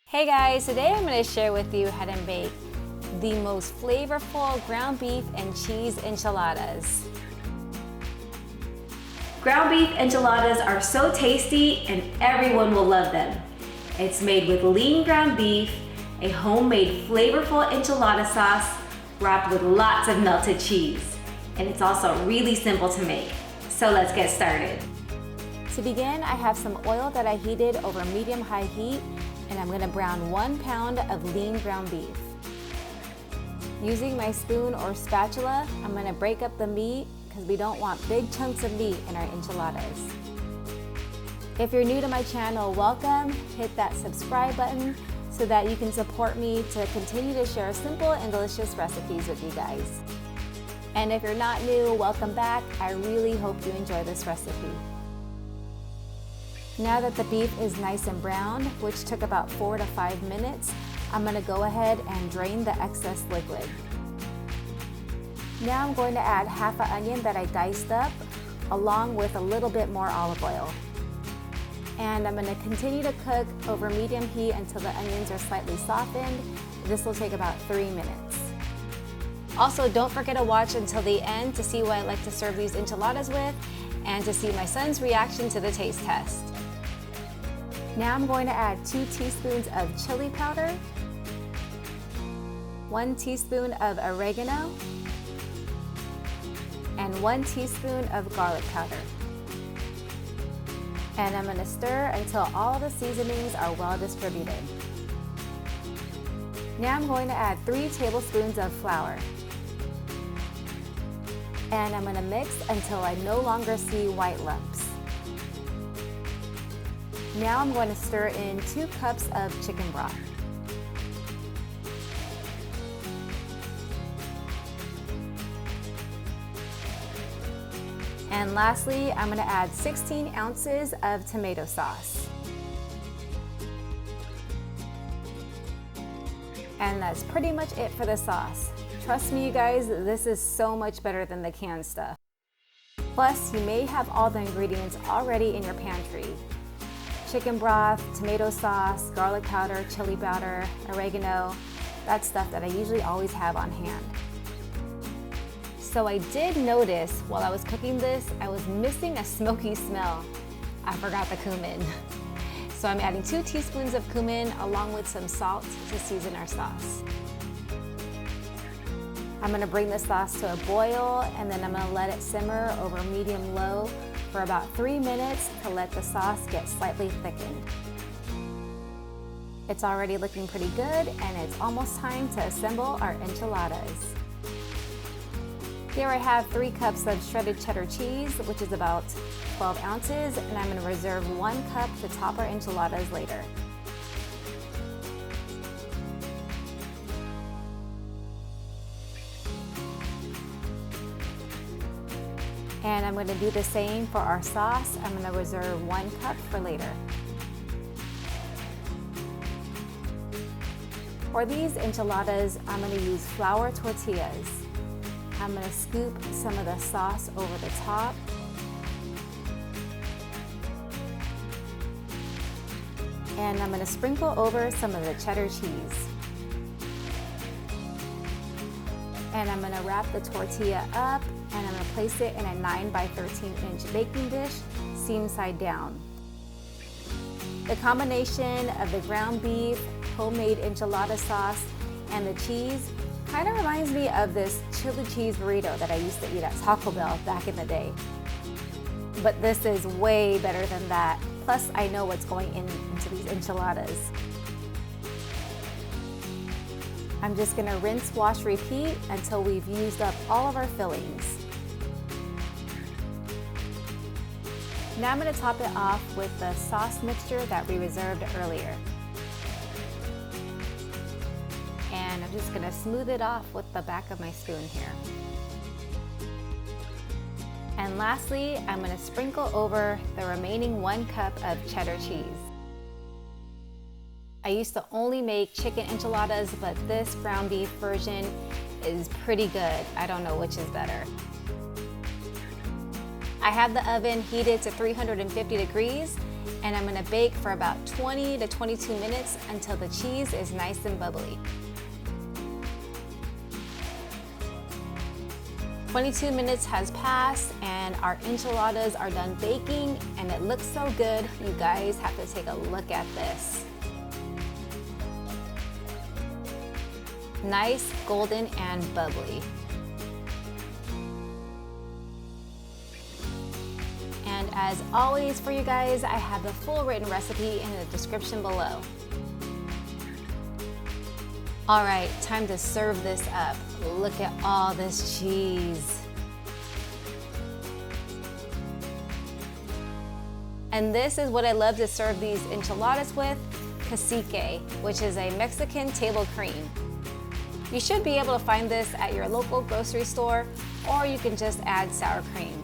Hey guys, today I'm going to share with you how to make the most flavorful ground beef and cheese enchiladas. Ground beef enchiladas are so tasty and everyone will love them. It's made with lean ground beef, a homemade flavorful enchilada sauce wrapped with lots of melted cheese. And it's also really simple to make. So let's get started. To begin, I have some oil that I heated over medium-high heat, and I'm gonna brown 1 pound of lean ground beef. Using my spoon or spatula, I'm gonna break up the meat because we don't want big chunks of meat in our enchiladas. If you're new to my channel, welcome. Hit that subscribe button so that you can support me to continue to share simple and delicious recipes with you guys. And if you're not new, welcome back. I really hope you enjoy this recipe. Now that the beef is nice and brown, which took about 4 to 5 minutes, I'm gonna go ahead and drain the excess liquid. Now I'm going to add half an onion that I diced up, along with a little bit more olive oil. And I'm gonna continue to cook over medium heat until the onions are slightly softened. This will take about 3 minutes. Also, don't forget to watch until the end to see what I like to serve these enchiladas with and to see my son's reaction to the taste test. Now I'm going to add 2 teaspoons of chili powder, 1 teaspoon of oregano, and 1 teaspoon of garlic powder. And I'm going to stir until all the seasonings are well distributed. Now I'm going to add 3 tablespoons of flour. And I'm going to mix until I no longer see white lumps. Now I'm going to stir in 2 cups of chicken broth. And lastly, I'm going to add 16 ounces of tomato sauce. And that's pretty much it for the sauce. Trust me, you guys, this is so much better than the canned stuff. Plus, you may have all the ingredients already in your pantry. Chicken broth, tomato sauce, garlic powder, chili powder, oregano. That's stuff that I usually always have on hand. So I did notice while I was cooking this, I was missing a smoky smell. I forgot the cumin. So I'm adding 2 teaspoons of cumin along with some salt to season our sauce. I'm gonna bring the sauce to a boil and then I'm gonna let it simmer over medium-low for about 3 minutes to let the sauce get slightly thickened. It's already looking pretty good and it's almost time to assemble our enchiladas. Here I have 3 cups of shredded cheddar cheese, which is about 12 ounces, and I'm going to reserve 1 cup to top our enchiladas later. And I'm going to do the same for our sauce. I'm going to reserve 1 cup for later. For these enchiladas, I'm going to use flour tortillas. I'm going to scoop some of the sauce over the top. And I'm going to sprinkle over some of the cheddar cheese. And I'm going to wrap the tortilla up and I'm going to place it in a 9 by 13 inch baking dish, seam side down. The combination of the ground beef, homemade enchilada sauce, and the cheese kind of reminds me of this chili cheese burrito that I used to eat at Taco Bell back in the day. But this is way better than that. Plus, I know what's going into these enchiladas. I'm just gonna rinse, wash, repeat until we've used up all of our fillings. Now I'm gonna top it off with the sauce mixture that we reserved earlier. And I'm just gonna smooth it off with the back of my spoon here. And lastly, I'm gonna sprinkle over the remaining 1 cup of cheddar cheese. I used to only make chicken enchiladas, but this ground beef version is pretty good. I don't know which is better. I have the oven heated to 350 degrees and I'm gonna bake for about 20 to 22 minutes until the cheese is nice and bubbly. 22 minutes has passed and our enchiladas are done baking and it looks so good. You guys have to take a look at this. Nice, golden, and bubbly. And as always for you guys, I have the full written recipe in the description below. All right, time to serve this up. Look at all this cheese. And this is what I love to serve these enchiladas with, cacique, which is a Mexican table cream. You should be able to find this at your local grocery store, or you can just add sour cream.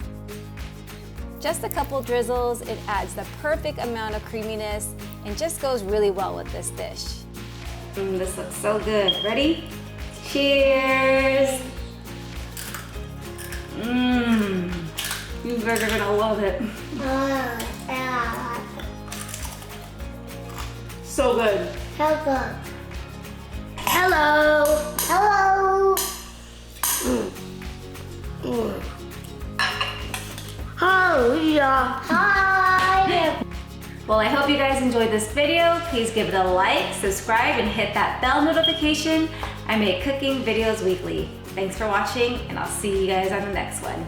Just a couple drizzles, it adds the perfect amount of creaminess and just goes really well with this dish. This looks so good. Ready? Cheers! You guys are gonna love it. So good. So good. Hello. Hello. Hi. Well, I hope you guys enjoyed this video. Please give it a like, subscribe, and hit that bell notification. I make cooking videos weekly. Thanks for watching, and I'll see you guys on the next one.